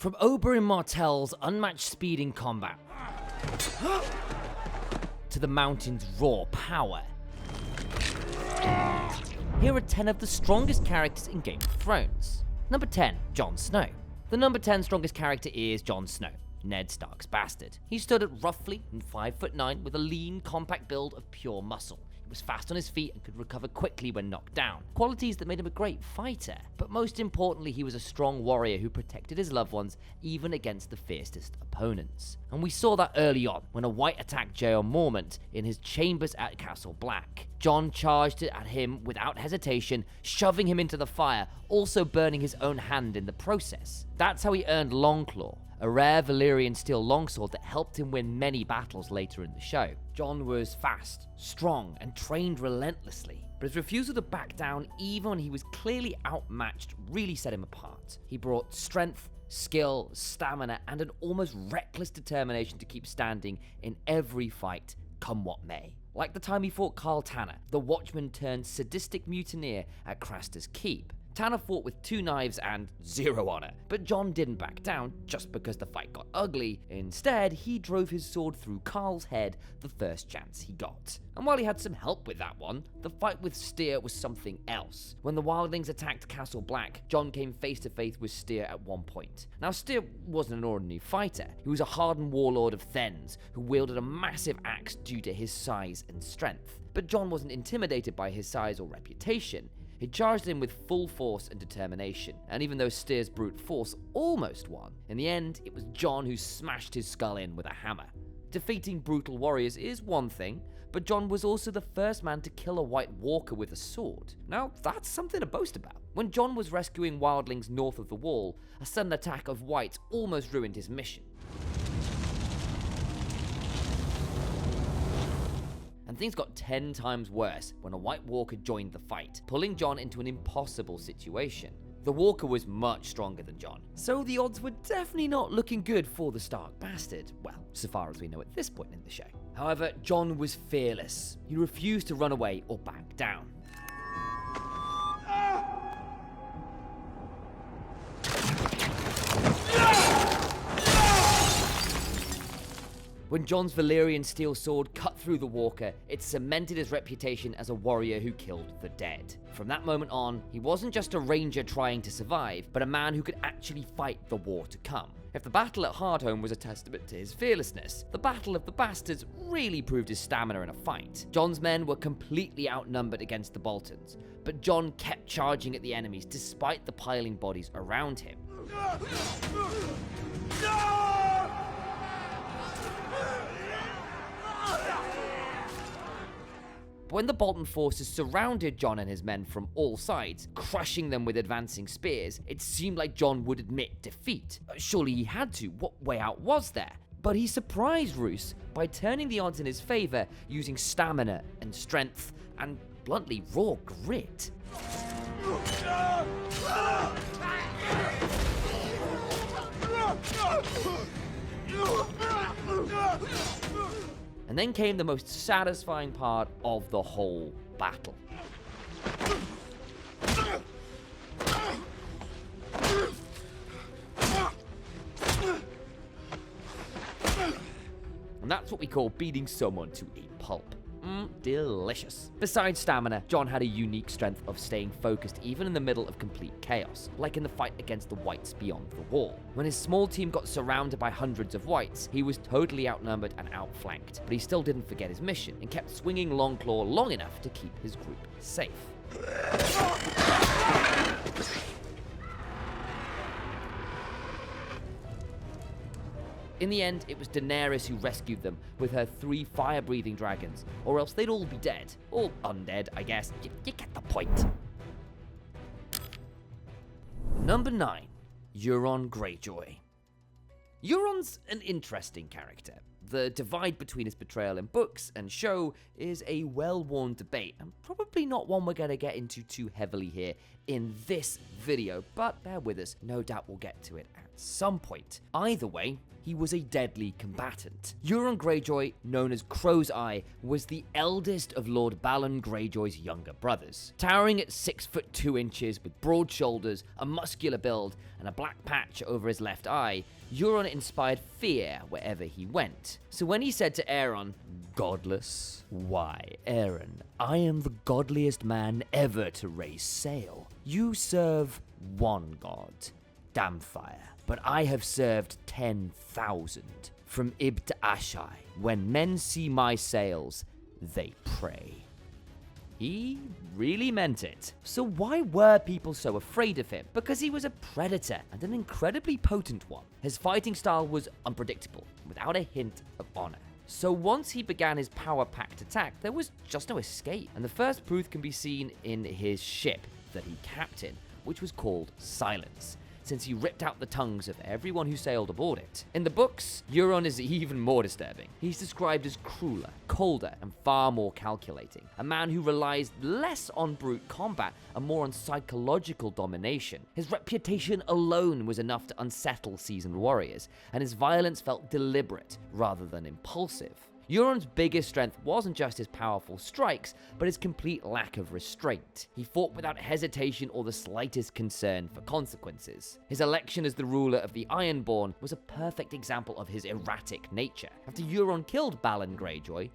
From Oberyn Martell's unmatched speed in combat to the mountain's raw power, here are 10 of the strongest characters in Game of Thrones. Number 10, Jon Snow. The number 10 strongest character is Jon Snow, Ned Stark's bastard. He stood at roughly 5'9" with a lean, compact build of pure muscle. He was fast on his feet and could recover quickly when knocked down, qualities that made him a great fighter. But most importantly, he was a strong warrior who protected his loved ones even against the fiercest opponents. And we saw that early on when a wight attacked Jeor Mormont in his chambers at Castle Black. Jon charged at him without hesitation, shoving him into the fire, also burning his own hand in the process. That's how he earned Longclaw, a rare Valyrian steel longsword that helped him win many battles later in the show. Jon was fast, strong, and trained relentlessly, but his refusal to back down even when he was clearly outmatched really set him apart. He brought strength, skill, stamina, and an almost reckless determination to keep standing in every fight, come what may. Like the time he fought Khal, the Watchman turned sadistic mutineer at Craster's Keep. Tanner fought with 2 knives and 0 honor, but Jon didn't back down just because the fight got ugly. Instead, he drove his sword through Khal's head the first chance he got. And while he had some help with that one, the fight with Styr was something else. When the wildlings attacked Castle Black, Jon came face to face with Styr at one point. Now, Styr wasn't an ordinary fighter. He was a hardened warlord of Thenns who wielded a massive axe due to his size and strength. But Jon wasn't intimidated by his size or reputation. He charged him with full force and determination, and even though Styr's brute force almost won, in the end, it was Jon who smashed his skull in with a hammer. Defeating brutal warriors is one thing, but Jon was also the first man to kill a White Walker with a sword. Now, that's something to boast about. When Jon was rescuing wildlings north of the Wall, a sudden attack of Whites almost ruined his mission. And things got 10 times worse when a White Walker joined the fight, pulling Jon into an impossible situation. The Walker was much stronger than Jon, so the odds were definitely not looking good for the Stark bastard, well, so far as we know at this point in the show. However, Jon was fearless. He refused to run away or back down. When Jon's Valyrian steel sword cut through the Walker, it cemented his reputation as a warrior who killed the dead. From that moment on, he wasn't just a ranger trying to survive, but a man who could actually fight the war to come. If the battle at Hardhome was a testament to his fearlessness, the Battle of the Bastards really proved his stamina in a fight. Jon's men were completely outnumbered against the Boltons, but Jon kept charging at the enemies despite the piling bodies around him. But when the Bolton forces surrounded Jon and his men from all sides, crushing them with advancing spears, it seemed like Jon would admit defeat. Surely he had to. What way out was there? But he surprised Roose by turning the odds in his favor using stamina and strength and, bluntly, raw grit. And then came the most satisfying part of the whole battle. And that's what we call beating someone to a pulp. Delicious. Besides stamina, Jon had a unique strength of staying focused even in the middle of complete chaos, like in the fight against the Whites beyond the wall. When his small team got surrounded by hundreds of Whites, he was totally outnumbered and outflanked, but he still didn't forget his mission and kept swinging Longclaw long enough to keep his group safe. In the end, it was Daenerys who rescued them with her 3 fire-breathing dragons, or else they'd all be dead. Or undead, I guess. You get the point. Number 9. Euron Greyjoy. Euron's an interesting character. The divide between his portrayal in books and show is a well-worn debate, and probably not one we're going to get into too heavily here in this video, but bear with us, no doubt we'll get to it at at some point. Either way, he was a deadly combatant. Euron Greyjoy, known as Crow's Eye, was the eldest of Lord Balon Greyjoy's younger brothers. Towering at 6'2" with broad shoulders, a muscular build, and a black patch over his left eye, Euron inspired fear wherever he went. So when he said to Aeron, "Godless? Why, Aeron, I am the godliest man ever to raise sail. You serve one god, Damfire, but I have served 10,000. From Ib to Ashai, when men see my sails, they pray." He really meant it. So why were people so afraid of him? Because he was a predator and an incredibly potent one. His fighting style was unpredictable, without a hint of honor. So once he began his power-packed attack, there was just no escape. And the first proof can be seen in his ship that he captained, which was called Silence, since he ripped out the tongues of everyone who sailed aboard it. In the books, Euron is even more disturbing. He's described as crueler, colder, and far more calculating. A man who relies less on brute combat and more on psychological domination. His reputation alone was enough to unsettle seasoned warriors, and his violence felt deliberate rather than impulsive. Euron's biggest strength wasn't just his powerful strikes, but his complete lack of restraint. He fought without hesitation or the slightest concern for consequences. His election as the ruler of the Ironborn was a perfect example of his erratic nature. After Euron killed Balon Greyjoy,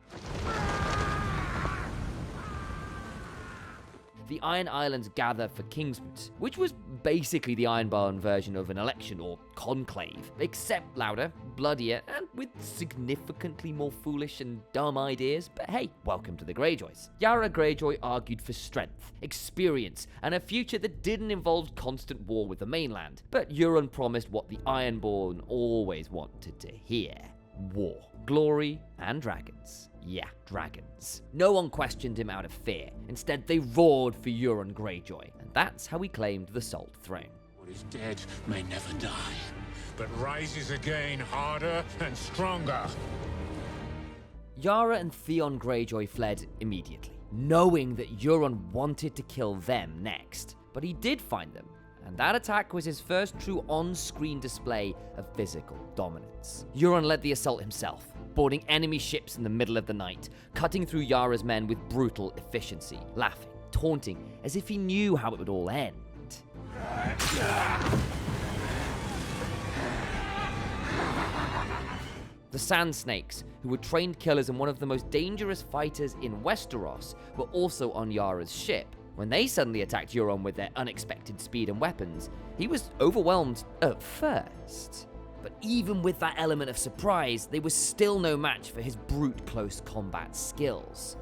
the Iron Islands gather for Kingsmoot, which was basically the Ironborn version of an election or conclave, except louder, bloodier, and with significantly more foolish and dumb ideas. But hey, welcome to the Greyjoys. Yara Greyjoy argued for strength, experience, and a future that didn't involve constant war with the mainland. But Euron promised what the Ironborn always wanted to hear: war, glory, and dragons. Yeah, dragons. No one questioned him out of fear. Instead, they roared for Euron Greyjoy, and that's how he claimed the Salt Throne. What is dead may never die, but rises again harder and stronger. Yara and Theon Greyjoy fled immediately, knowing that Euron wanted to kill them next. But he did find them, and that attack was his first true on-screen display of physical dominance. Euron led the assault himself, boarding enemy ships in the middle of the night, cutting through Yara's men with brutal efficiency, laughing, taunting, as if he knew how it would all end. The Sand Snakes, who were trained killers and one of the most dangerous fighters in Westeros, were also on Yara's ship. When they suddenly attacked Euron with their unexpected speed and weapons, he was overwhelmed at first. But even with that element of surprise, they were still no match for his brute close combat skills.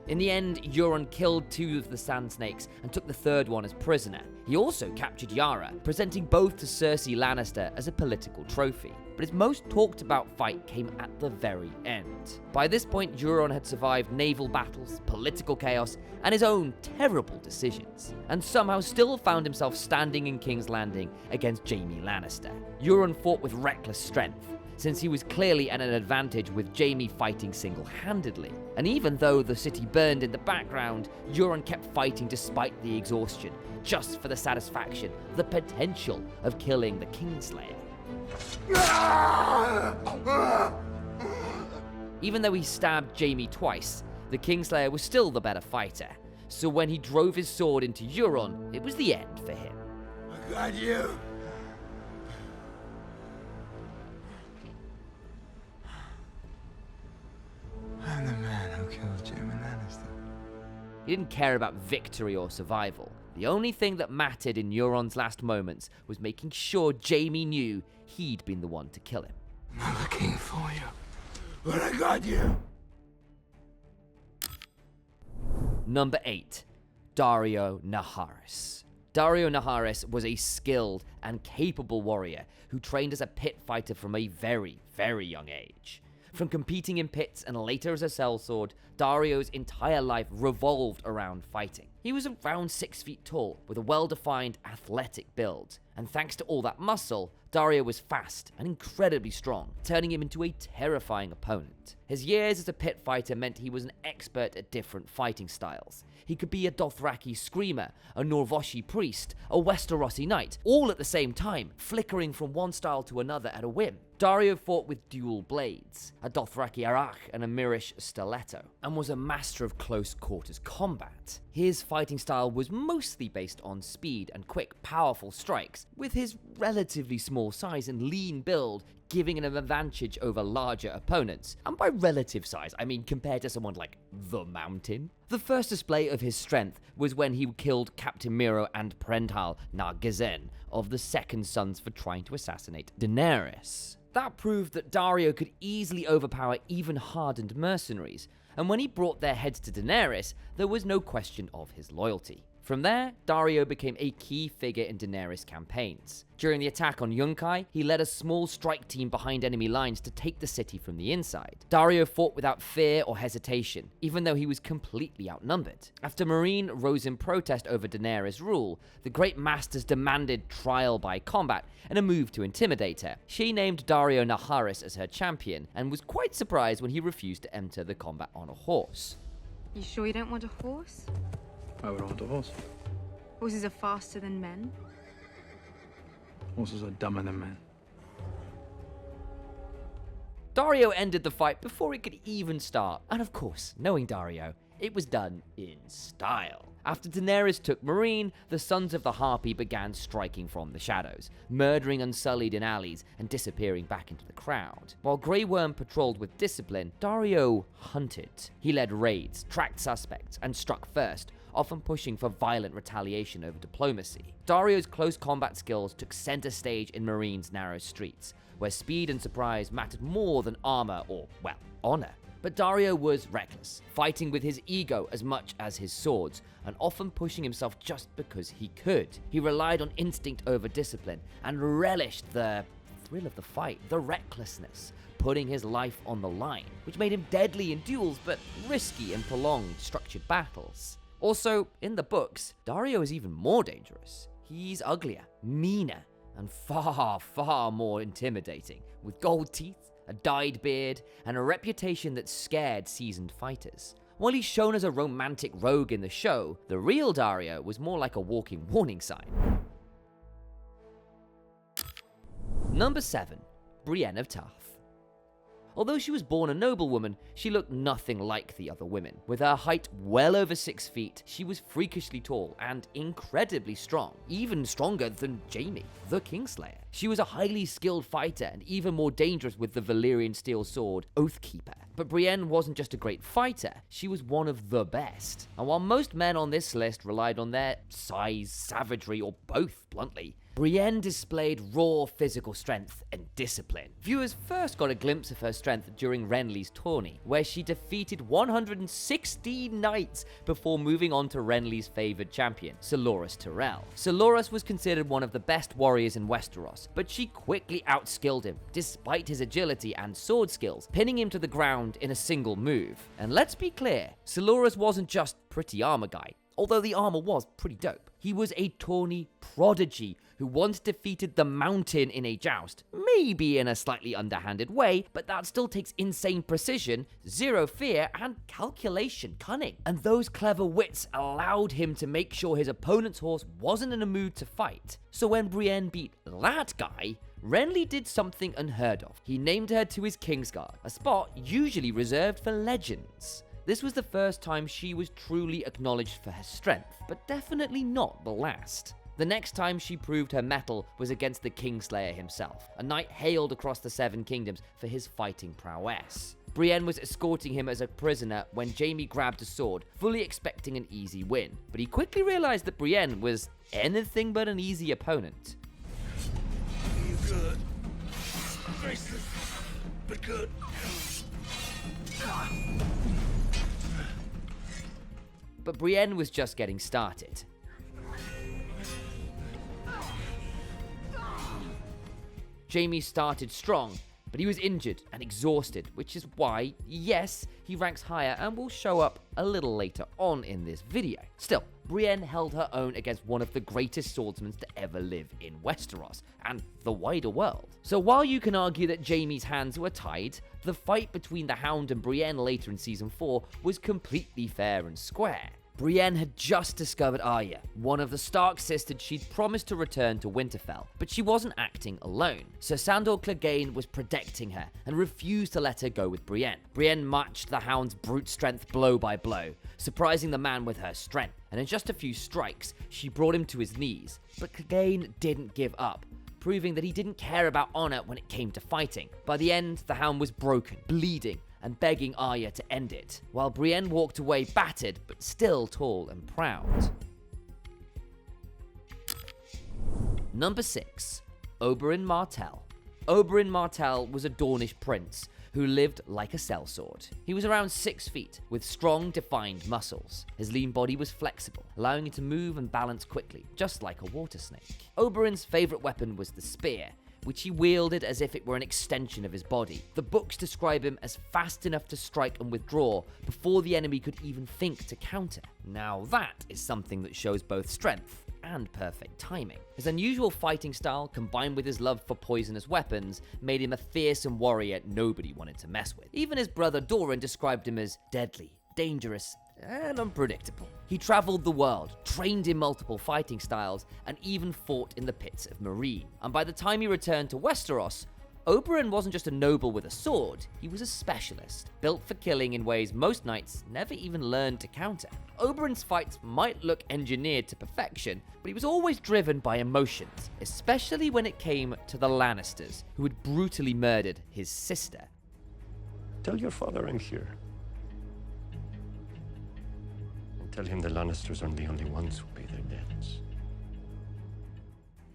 In the end, Euron killed 2 of the Sand Snakes and took the 3rd one as prisoner. He also captured Yara, presenting both to Cersei Lannister as a political trophy. But his most talked about fight came at the very end. By this point, Euron had survived naval battles, political chaos, and his own terrible decisions, and somehow still found himself standing in King's Landing against Jaime Lannister. Euron fought with reckless strength, since he was clearly at an advantage with Jaime fighting single-handedly. And even though the city burned in the background, Euron kept fighting despite the exhaustion, just for the satisfaction, the potential of killing the Kingslayer. Even though he stabbed Jaime twice, the Kingslayer was still the better fighter. So when he drove his sword into Euron, it was the end for him. I got you! I'm the man who killed Jaime Lannister. He didn't care about victory or survival. The only thing that mattered in Euron's last moments was making sure Jaime knew he'd been the one to kill him. I'm looking for you, but I got you! Number 8. Daario Naharis. Daario Naharis was a skilled and capable warrior who trained as a pit fighter from a very, very young age. From competing in pits and later as a sellsword, Daario's entire life revolved around fighting. He was around 6 feet tall, with a well-defined athletic build, and thanks to all that muscle, Daario was fast and incredibly strong, turning him into a terrifying opponent. His years as a pit fighter meant he was an expert at different fighting styles. He could be a Dothraki screamer, a Norvoshi priest, a Westerosi knight, all at the same time, flickering from one style to another at a whim. Daario fought with dual blades, a Dothraki arach and a Mirish stiletto, and was a master of close quarters combat. His fighting style was mostly based on speed and quick, powerful strikes, with his relatively small size and lean build giving him an advantage over larger opponents. And by relative size, I mean compared to someone like the Mountain. The first display of his strength was when he killed Captain Miro and Prenthal Nargazen of the Second Sons for trying to assassinate Daenerys. That proved that Daario could easily overpower even hardened mercenaries, and when he brought their heads to Daenerys, there was no question of his loyalty. From there, Daario became a key figure in Daenerys' campaigns. During the attack on Yunkai, he led a small strike team behind enemy lines to take the city from the inside. Daario fought without fear or hesitation, even though he was completely outnumbered. After Meereen rose in protest over Daenerys' rule, the Great Masters demanded trial by combat and a move to intimidate her. She named Daario Naharis as her champion, and was quite surprised when he refused to enter the combat on a horse. You sure you don't want a horse? Why would I want a horse? Horses are faster than men. Horses are dumber than men. Daario ended the fight before it could even start, and of course, knowing Daario, it was done in style. After Daenerys took Meereen, the Sons of the Harpy began striking from the shadows, murdering Unsullied in alleys and disappearing back into the crowd. While Grey Worm patrolled with discipline, Daario hunted. He led raids, tracked suspects, and struck first, often pushing for violent retaliation over diplomacy. Daario's close combat skills took center stage in Meereen's narrow streets, where speed and surprise mattered more than armor or, well, honor. But Daario was reckless, fighting with his ego as much as his swords, and often pushing himself just because he could. He relied on instinct over discipline, and relished the thrill of the fight, the recklessness, putting his life on the line, which made him deadly in duels, but risky in prolonged, structured battles. Also, in the books, Daario is even more dangerous. He's uglier, meaner, and far, far more intimidating, with gold teeth, a dyed beard, and a reputation that scared seasoned fighters. While he's shown as a romantic rogue in the show, the real Daario was more like a walking warning sign. Number 7. Brienne of Tarth. Although she was born a noblewoman, she looked nothing like the other women. With her height well over 6 feet, she was freakishly tall and incredibly strong, even stronger than Jaime, the Kingslayer. She was a highly skilled fighter and even more dangerous with the Valyrian steel sword, Oathkeeper. But Brienne wasn't just a great fighter, she was one of the best. And while most men on this list relied on their size, savagery, or both, bluntly, Brienne displayed raw physical strength and discipline. Viewers first got a glimpse of her strength during Renly's tourney, where she defeated 116 knights before moving on to Renly's favored champion, Loras Tyrell. Loras was considered one of the best warriors in Westeros, but she quickly outskilled him, despite his agility and sword skills, pinning him to the ground in a single move. And let's be clear, Loras wasn't just pretty armor guy, although the armor was pretty dope. He was a tourney prodigy who once defeated the Mountain in a joust, maybe in a slightly underhanded way, but that still takes insane precision, zero fear, and calculation cunning. And those clever wits allowed him to make sure his opponent's horse wasn't in a mood to fight. So when Brienne beat that guy, Renly did something unheard of. He named her to his Kingsguard, a spot usually reserved for legends. This was the first time she was truly acknowledged for her strength, but definitely not the last. The next time she proved her mettle was against the Kingslayer himself, a knight hailed across the Seven Kingdoms for his fighting prowess. Brienne was escorting him as a prisoner when Jaime grabbed a sword, fully expecting an easy win, but he quickly realized that Brienne was anything but an easy opponent. Good. Graceless, but good. But Brienne was just getting started. Jaime started strong, But he was injured and exhausted, which is why, yes, he ranks higher and will show up a little later on in this video. Still, Brienne held her own against one of the greatest swordsmen to ever live in Westeros and the wider world. So while you can argue that Jaime's hands were tied, the fight between the Hound and Brienne later in season 4 was completely fair and square. Brienne had just discovered Arya, one of the Stark sisters she'd promised to return to Winterfell, but she wasn't acting alone. So Sandor Clegane was protecting her and refused to let her go with Brienne. Brienne matched the Hound's brute strength blow by blow, surprising the man with her strength, and in just a few strikes, she brought him to his knees. But Clegane didn't give up, proving that he didn't care about honor when it came to fighting. By the end, the Hound was broken, bleeding, and begging Arya to end it, while Brienne walked away battered but still tall and proud. Number 6. Oberyn Martell. Oberyn Martell was a Dornish prince who lived like a sellsword. He was around 6 feet, with strong, defined muscles. His lean body was flexible, allowing him to move and balance quickly, just like a water snake. Oberyn's favorite weapon was the spear, which he wielded as if it were an extension of his body. The books describe him as fast enough to strike and withdraw before the enemy could even think to counter. Now that is something that shows both strength and perfect timing. His unusual fighting style, combined with his love for poisonous weapons, made him a fearsome warrior nobody wanted to mess with. Even his brother Doran described him as deadly, dangerous, and unpredictable. He traveled the world, trained in multiple fighting styles, and even fought in the pits of Meereen. And by the time he returned to Westeros, Oberyn wasn't just a noble with a sword, he was a specialist, built for killing in ways most knights never even learned to counter. Oberyn's fights might look engineered to perfection, but he was always driven by emotions, especially when it came to the Lannisters, who had brutally murdered his sister. Tell your father I'm here. Tell him the Lannisters aren't the only ones who pay their debts.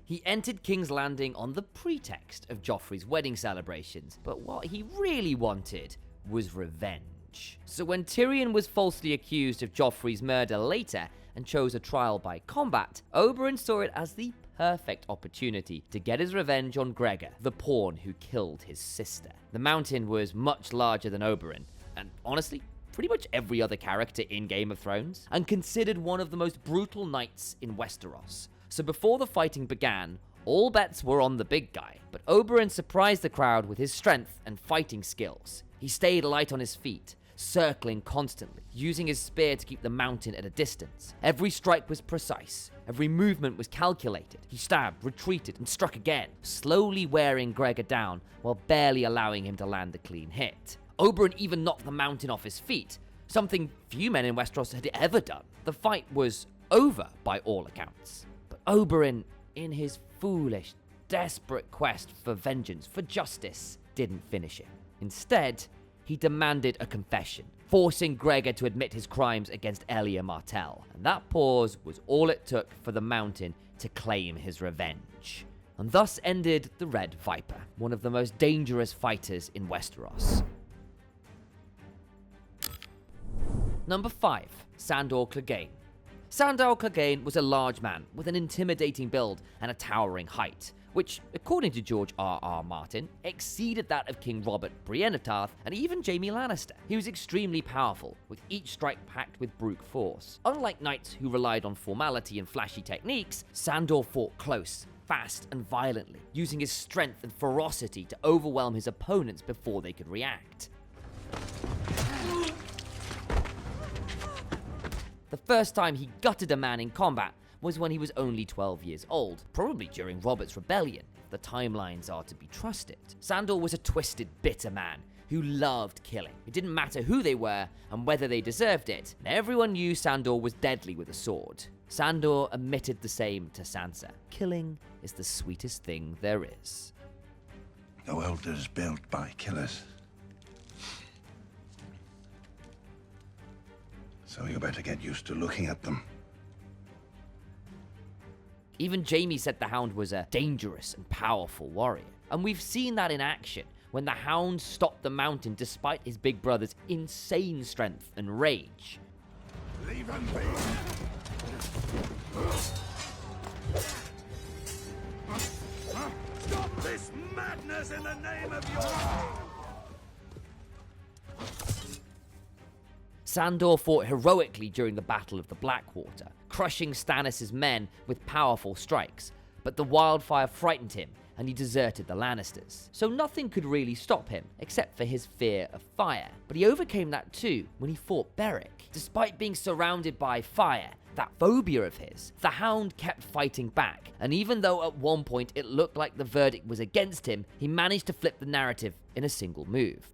He entered King's Landing on the pretext of Joffrey's wedding celebrations, but what he really wanted was revenge. So when Tyrion was falsely accused of Joffrey's murder later and chose a trial by combat, Oberyn saw it as the perfect opportunity to get his revenge on Gregor, the pawn who killed his sister. The mountain was much larger than Oberyn, and honestly, pretty much every other character in Game of Thrones, and considered one of the most brutal knights in Westeros. So before the fighting began, all bets were on the big guy, but Oberyn surprised the crowd with his strength and fighting skills. He stayed light on his feet, circling constantly, using his spear to keep the mountain at a distance. Every strike was precise, every movement was calculated. He stabbed, retreated, and struck again, slowly wearing Gregor down while barely allowing him to land a clean hit. Oberyn even knocked the mountain off his feet, something few men in Westeros had ever done. The fight was over by all accounts. But Oberyn, in his foolish, desperate quest for vengeance, for justice, didn't finish it. Instead, he demanded a confession, forcing Gregor to admit his crimes against Elia Martell. And that pause was all it took for the mountain to claim his revenge. And thus ended the Red Viper, one of the most dangerous fighters in Westeros. Number 5. Sandor Clegane. Sandor Clegane was a large man with an intimidating build and a towering height, which, according to George R.R. Martin, exceeded that of King Robert Brienne of Tarth and even Jaime Lannister. He was extremely powerful, with each strike packed with brute force. Unlike knights who relied on formality and flashy techniques, Sandor fought close, fast and violently, using his strength and ferocity to overwhelm his opponents before they could react. The first time he gutted a man in combat was when he was only 12 years old, probably during Robert's Rebellion, if the timelines are to be trusted. Sandor was a twisted, bitter man who loved killing. It didn't matter who they were and whether they deserved it, and everyone knew Sandor was deadly with a sword. Sandor admitted the same to Sansa. Killing is the sweetest thing there is. The world is built by killers. So you better get used to looking at them. Even Jaime said the Hound was a dangerous and powerful warrior. And we've seen that in action when the Hound stopped the mountain despite his big brother's insane strength and rage. Leave him be! Stop this madness in the name of your Sandor fought heroically during the Battle of the Blackwater, crushing Stannis' men with powerful strikes, but the wildfire frightened him and he deserted the Lannisters. So nothing could really stop him, except for his fear of fire. But he overcame that too when he fought Beric. Despite being surrounded by fire, that phobia of his, the Hound kept fighting back, and even though at one point it looked like the verdict was against him, he managed to flip the narrative in a single move.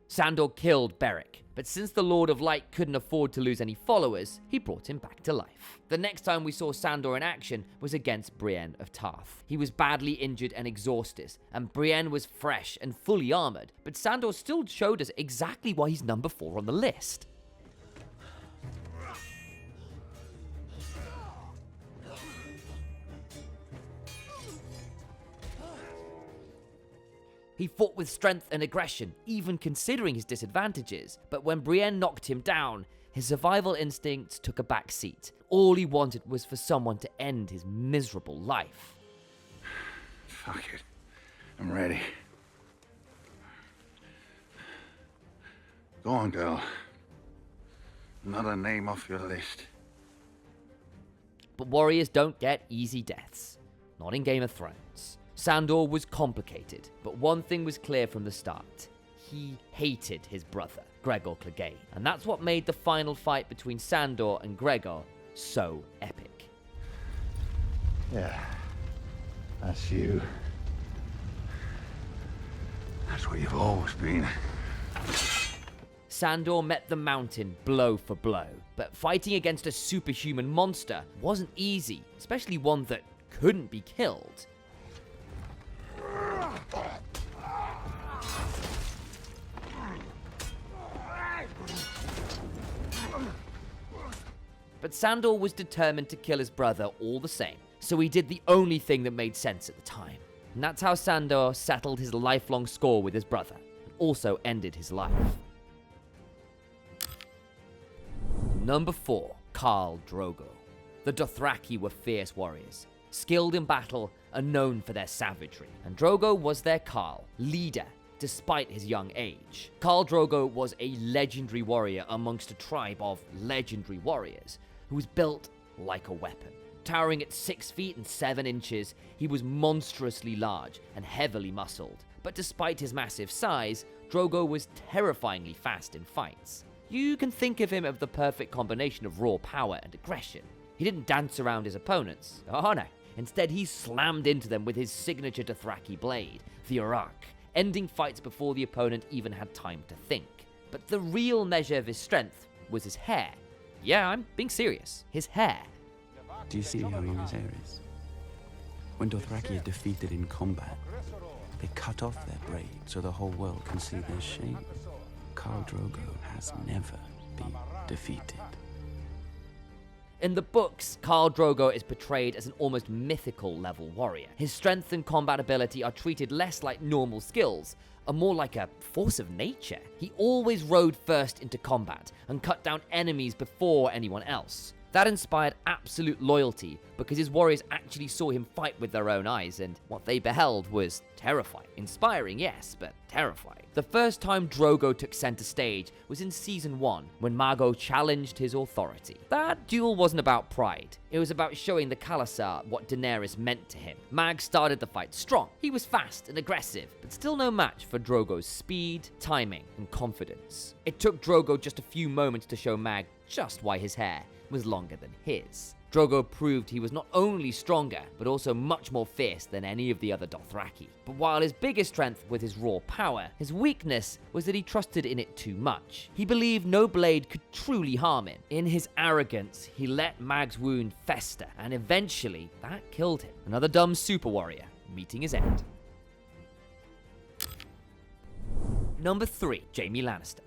Sandor killed Beric, but since the Lord of Light couldn't afford to lose any followers, he brought him back to life. The next time we saw Sandor in action was against Brienne of Tarth. He was badly injured and exhausted, and Brienne was fresh and fully armored, but Sandor still showed us exactly why he's number 4 on the list. He fought with strength and aggression, even considering his disadvantages, but when Brienne knocked him down, his survival instincts took a back seat. All he wanted was for someone to end his miserable life. Fuck it. I'm ready. Go on, girl. Another name off your list. But warriors don't get easy deaths. Not in Game of Thrones. Sandor was complicated, but one thing was clear from the start. He hated his brother, Gregor Clegane, and that's what made the final fight between Sandor and Gregor so epic. Yeah. That's you. That's what you've always been. Sandor met the mountain blow for blow, but fighting against a superhuman monster wasn't easy, especially one that couldn't be killed. But Sandor was determined to kill his brother all the same, so he did the only thing that made sense at the time. And that's how Sandor settled his lifelong score with his brother, and also ended his life. Number 4, Khal Drogo. The Dothraki were fierce warriors, skilled in battle and known for their savagery, and Drogo was their Khal, leader, despite his young age. Khal Drogo was a legendary warrior amongst a tribe of legendary warriors, who was built like a weapon. Towering at 6 feet and 7 inches, he was monstrously large and heavily muscled, but despite his massive size, Drogo was terrifyingly fast in fights. You can think of him as the perfect combination of raw power and aggression. He didn't dance around his opponents, oh no. Instead, he slammed into them with his signature Dothraki blade, the Urak, ending fights before the opponent even had time to think. But the real measure of his strength was his hair. Yeah, I'm being serious. His hair. Do you see how long his hair is? When Dothraki are defeated in combat, they cut off their braid so the whole world can see their shame. Khal Drogo has never been defeated. In the books, Khal Drogo is portrayed as an almost mythical level warrior. His strength and combat ability are treated less like normal skills, and more like a force of nature. He always rode first into combat and cut down enemies before anyone else. That inspired absolute loyalty because his warriors actually saw him fight with their own eyes, and what they beheld was terrifying. Inspiring, yes, but terrifying. The first time Drogo took center stage was in Season 1, when Margo challenged his authority. That duel wasn't about pride. It was about showing the Khalasar what Daenerys meant to him. Mag started the fight strong. He was fast and aggressive, but still no match for Drogo's speed, timing, and confidence. It took Drogo just a few moments to show Mag just why his hair was longer than his. Drogo proved he was not only stronger, but also much more fierce than any of the other Dothraki. But while his biggest strength was his raw power, his weakness was that he trusted in it too much. He believed no blade could truly harm him. In his arrogance, he let Mag's wound fester, and eventually, that killed him. Another dumb super warrior, meeting his end. Number 3, Jaime Lannister.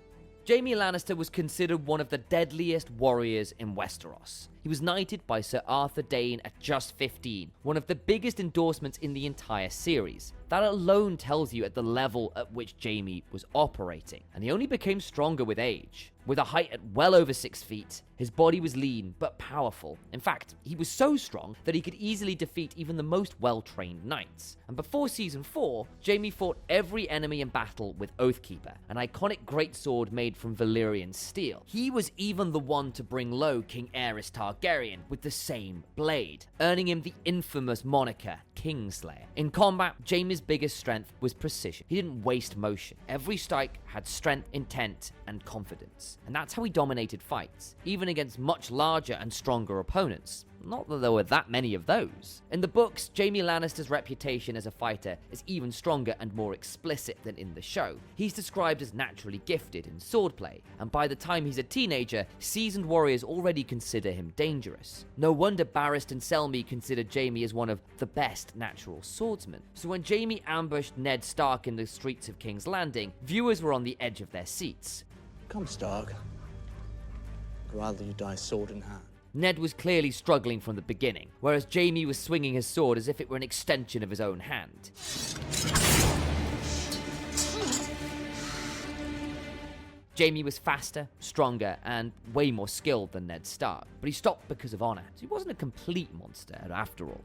Jaime Lannister was considered one of the deadliest warriors in Westeros. He was knighted by Ser Arthur Dayne at just 15, one of the biggest endorsements in the entire series. That alone tells you at the level at which Jaime was operating, and he only became stronger with age. With a height at well over 6 feet, his body was lean but powerful. In fact, he was so strong that he could easily defeat even the most well-trained knights. And before Season 4, Jaime fought every enemy in battle with Oathkeeper, an iconic greatsword made from Valyrian steel. He was even the one to bring low King Aerys Targaryen with the same blade, earning him the infamous moniker Kingslayer. In combat, Jaime's biggest strength was precision. He didn't waste motion. Every strike had strength, intent, and confidence. And that's how he dominated fights, even against much larger and stronger opponents. Not that there were that many of those. In the books, Jaime Lannister's reputation as a fighter is even stronger and more explicit than in the show. He's described as naturally gifted in swordplay, and by the time he's a teenager, seasoned warriors already consider him dangerous. No wonder Barristan Selmy considered Jaime as one of the best natural swordsmen. So when Jaime ambushed Ned Stark in the streets of King's Landing, viewers were on the edge of their seats. Come, Stark. I'd rather you die sword in hand. Ned was clearly struggling from the beginning, whereas Jaime was swinging his sword as if it were an extension of his own hand. Jaime was faster, stronger, and way more skilled than Ned Stark, but he stopped because of honor, so he wasn't a complete monster after all.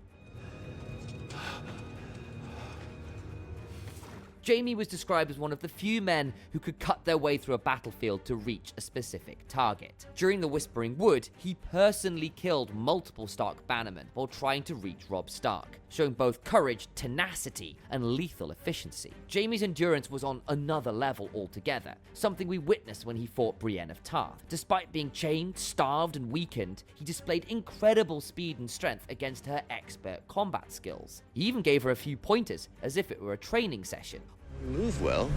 Jaime was described as one of the few men who could cut their way through a battlefield to reach a specific target. During the Whispering Wood, he personally killed multiple Stark bannermen while trying to reach Robb Stark, showing both courage, tenacity, and lethal efficiency. Jaime's endurance was on another level altogether, something we witnessed when he fought Brienne of Tarth. Despite being chained, starved, and weakened, he displayed incredible speed and strength against her expert combat skills. He even gave her a few pointers, as if it were a training session. You move well.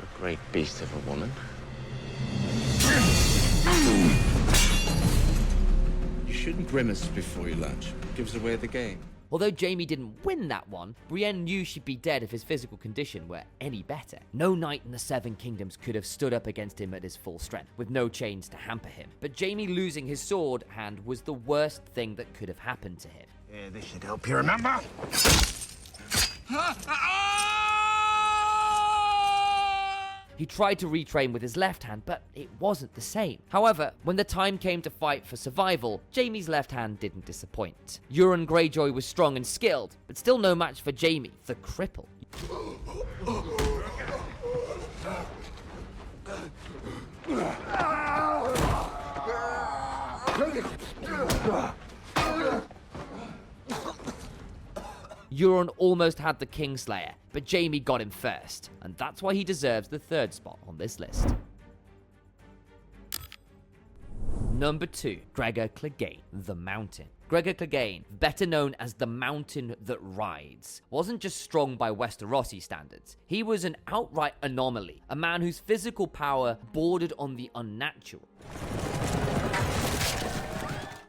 A great beast of a woman. You shouldn't grimace before you lunch. It gives away the game. Although Jaime didn't win that one, Brienne knew she'd be dead if his physical condition were any better. No knight in the Seven Kingdoms could have stood up against him at his full strength, with no chains to hamper him. But Jaime losing his sword hand was the worst thing that could have happened to him. Yeah, this should help you remember. He tried to retrain with his left hand, but it wasn't the same. However, when the time came to fight for survival, Jaime's left hand didn't disappoint. Euron Greyjoy was strong and skilled, but still no match for Jaime, the cripple. Euron almost had the Kingslayer, but Jaime got him first, and that's why he deserves the third spot on this list. Number 2, Gregor Clegane, the Mountain. Gregor Clegane, better known as the Mountain That Rides, wasn't just strong by Westerosi standards. He was an outright anomaly, a man whose physical power bordered on the unnatural.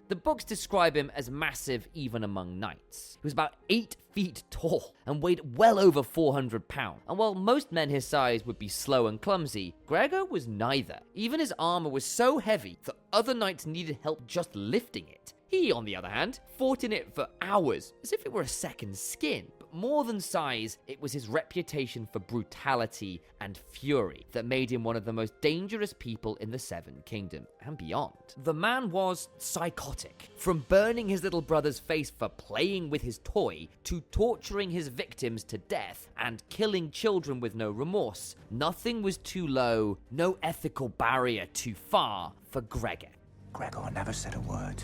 The books describe him as massive even among knights. He was about 8 feet tall and weighed well over 400 pounds. And while most men his size would be slow and clumsy, Gregor was neither. Even his armor was so heavy that other knights needed help just lifting it. He, on the other hand, fought in it for hours, as if it were a second skin. But more than size, it was his reputation for brutality and fury that made him one of the most dangerous people in the Seven Kingdoms and beyond. The man was psychotic. From burning his little brother's face for playing with his toy, to torturing his victims to death, and killing children with no remorse, nothing was too low, no ethical barrier too far for Gregor. Gregor never said a word.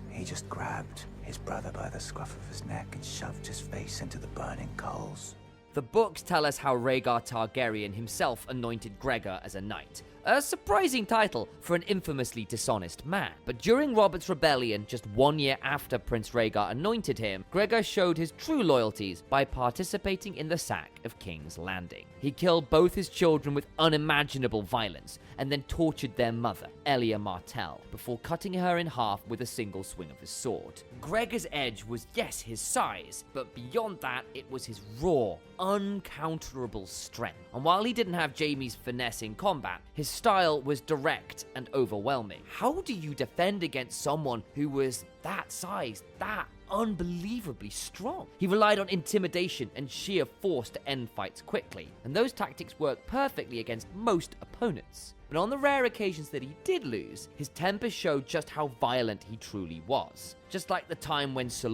He just grabbed his brother by the scruff of his neck and shoved his face into the burning coals. The books tell us how Rhaegar Targaryen himself anointed Gregor as a knight. A surprising title for an infamously dishonest man. But during Robert's rebellion, just 1 year after Prince Rhaegar anointed him, Gregor showed his true loyalties by participating in the sack of King's Landing. He killed both his children with unimaginable violence and then tortured their mother, Elia Martell, before cutting her in half with a single swing of his sword. Gregor's edge was, yes, his size, but beyond that, it was his raw, uncounterable strength. And while he didn't have Jaime's finesse in combat, his style was direct and overwhelming. How do you defend against someone who was that size, that unbelievably strong. He relied on intimidation and sheer force to end fights quickly, and those tactics worked perfectly against most opponents. But on the rare occasions that he did lose, his temper showed just how violent he truly was. Just like the time when Ser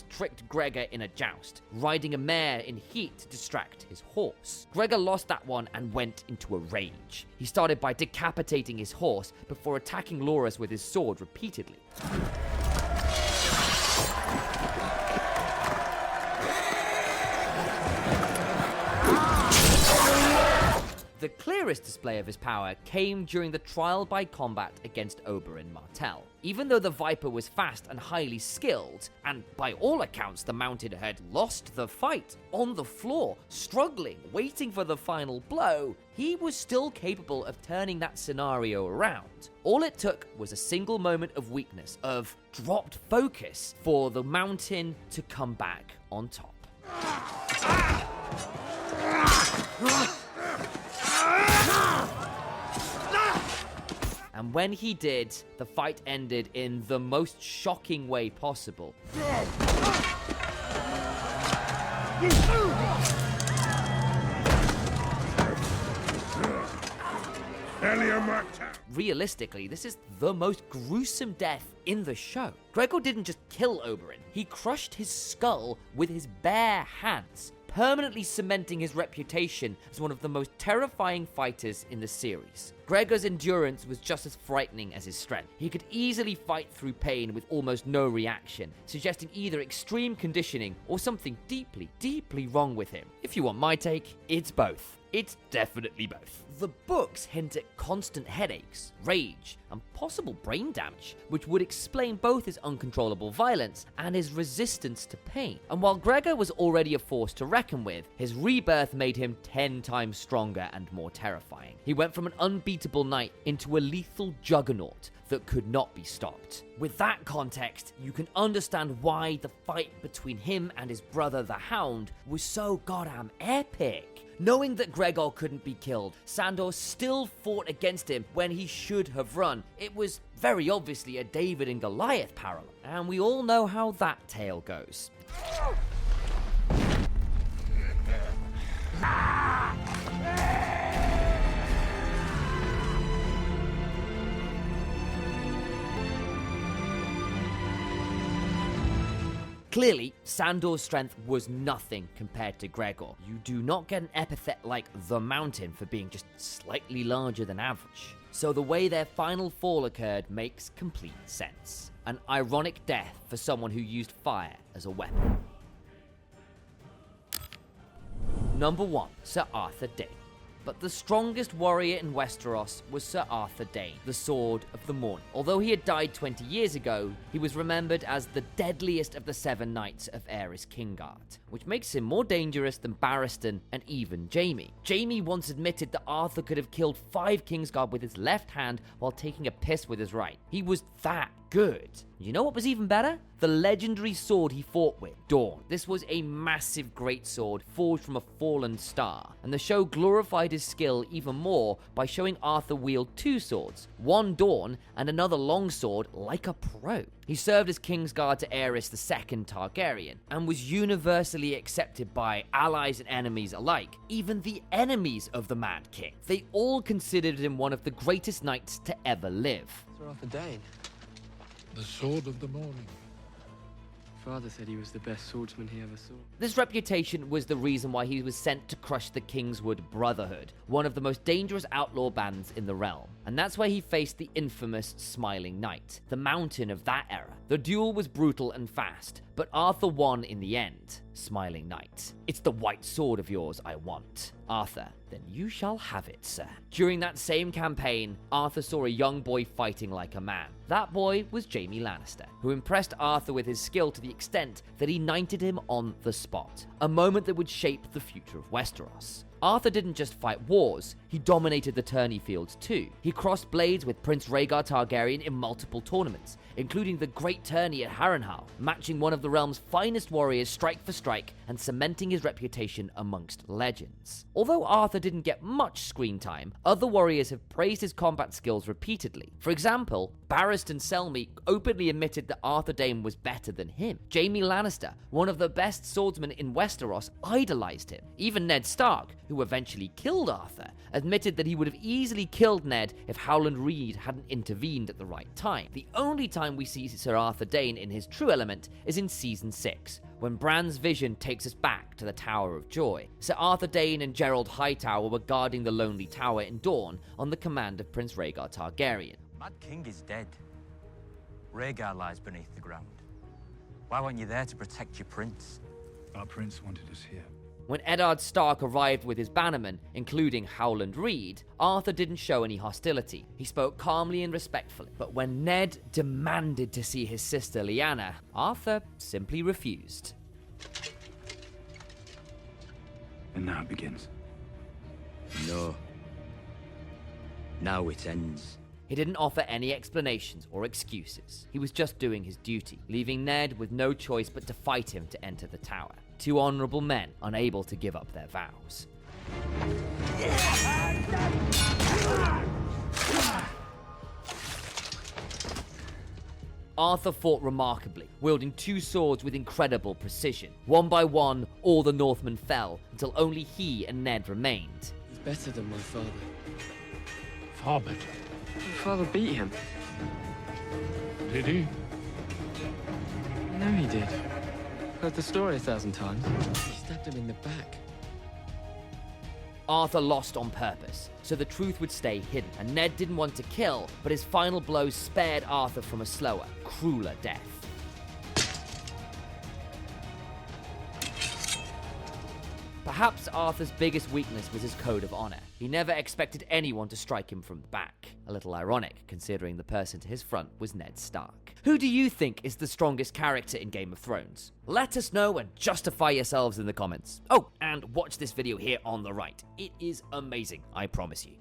tricked Gregor in a joust, riding a mare in heat to distract his horse. Gregor lost that one and went into a rage. He started by decapitating his horse before attacking Loras with his sword repeatedly. The clearest display of his power came during the trial by combat against Oberyn Martell. Even though the Viper was fast and highly skilled, and by all accounts the Mounted had lost the fight, on the floor, struggling, waiting for the final blow, he was still capable of turning that scenario around. All it took was a single moment of weakness, of dropped focus, for the Mountain to come back on top. And when he did, the fight ended in the most shocking way possible. Realistically, this is the most gruesome death in the show. Gregor didn't just kill Oberyn, he crushed his skull with his bare hands, permanently cementing his reputation as one of the most terrifying fighters in the series. Gregor's endurance was just as frightening as his strength. He could easily fight through pain with almost no reaction, suggesting either extreme conditioning or something deeply, deeply wrong with him. If you want my take, it's both. It's definitely both. The books hint at constant headaches, rage, and possible brain damage, which would explain both his uncontrollable violence and his resistance to pain. And while Gregor was already a force to reckon with, his rebirth made him 10 times stronger and more terrifying. He went from an unbeatable knight into a lethal juggernaut that could not be stopped. With that context, you can understand why the fight between him and his brother the Hound was so goddamn epic. Knowing that Gregor couldn't be killed, Sandor still fought against him when he should have run. It was very obviously a David and Goliath parallel, and we all know how that tale goes. Clearly, Sandor's strength was nothing compared to Gregor. You do not get an epithet like the Mountain for being just slightly larger than average. So the way their final fall occurred makes complete sense. An ironic death for someone who used fire as a weapon. Number 1, Ser Arthur Dayne. But the strongest warrior in Westeros was Ser Arthur Dayne, the Sword of the Morning. Although he had died 20 years ago, he was remembered as the deadliest of the 7 knights of Aerys Kingguard, which makes him more dangerous than Barristan and even Jaime. Jaime once admitted that Arthur could have killed 5 Kingsguard with his left hand while taking a piss with his right. He was that good. You know what was even better? The legendary sword he fought with, Dawn. This was a massive greatsword forged from a fallen star, and the show glorified his skill even more by showing Arthur wield 2 swords, one Dawn and another longsword like a pro. He served as Kingsguard to Aerys II Targaryen, and was universally accepted by allies and enemies alike, even the enemies of the Mad King. They all considered him one of the greatest knights to ever live. Ser Arthur Dayne. The Sword of the Morning. Father said he was the best swordsman he ever saw. This reputation was the reason why he was sent to crush the Kingswood Brotherhood, one of the most dangerous outlaw bands in the realm. And that's where he faced the infamous Smiling Knight, the Mountain of that era. The duel was brutal and fast, but Arthur won in the end. Smiling Knight, it's the white sword of yours I want. Arthur, then you shall have it, sir. During that same campaign, Arthur saw a young boy fighting like a man. That boy was Jaime Lannister, who impressed Arthur with his skill to the extent that he knighted him on the spot. A moment that would shape the future of Westeros. Arthur didn't just fight wars, he dominated the tourney fields too. He crossed blades with Prince Rhaegar Targaryen in multiple tournaments, including the Great Tourney at Harrenhal, matching one of the realm's finest warriors strike for strike and cementing his reputation amongst legends. Although Arthur didn't get much screen time, other warriors have praised his combat skills repeatedly. For example, Barristan Selmy openly admitted that Arthur Dayne was better than him. Jaime Lannister, one of the best swordsmen in Westeros, idolized him. Even Ned Stark, who eventually killed Arthur, admitted that he would have easily killed Ned if Howland Reed hadn't intervened at the right time. The only time we see Ser Arthur Dayne in his true element is in Season 6, when Bran's vision takes us back to the Tower of Joy. Ser Arthur Dayne and Gerald Hightower were guarding the Lonely Tower in Dorne on the command of Prince Rhaegar Targaryen. Mad King is dead. Rhaegar lies beneath the ground. Why weren't you there to protect your prince? Our prince wanted us here. When Eddard Stark arrived with his bannermen, including Howland Reed, Arthur didn't show any hostility. He spoke calmly and respectfully. But when Ned demanded to see his sister Lyanna, Arthur simply refused. And now it begins. No. Now it ends. He didn't offer any explanations or excuses. He was just doing his duty, leaving Ned with no choice but to fight him to enter the tower. Two honorable men unable to give up their vows. Arthur fought remarkably, wielding two swords with incredible precision. One by one, all the Northmen fell, until only he and Ned remained. He's better than my father. Far better. My father beat him. Did he? I know he did. Heard the story 1,000 times. He stabbed him in the back. Arthur lost on purpose, so the truth would stay hidden, and Ned didn't want to kill, but his final blows spared Arthur from a slower, crueler death. Perhaps Arthur's biggest weakness was his code of honor. He never expected anyone to strike him from the back. A little ironic, considering the person to his front was Ned Stark. Who do you think is the strongest character in Game of Thrones? Let us know and justify yourselves in the comments. Oh, and watch this video here on the right. It is amazing, I promise you.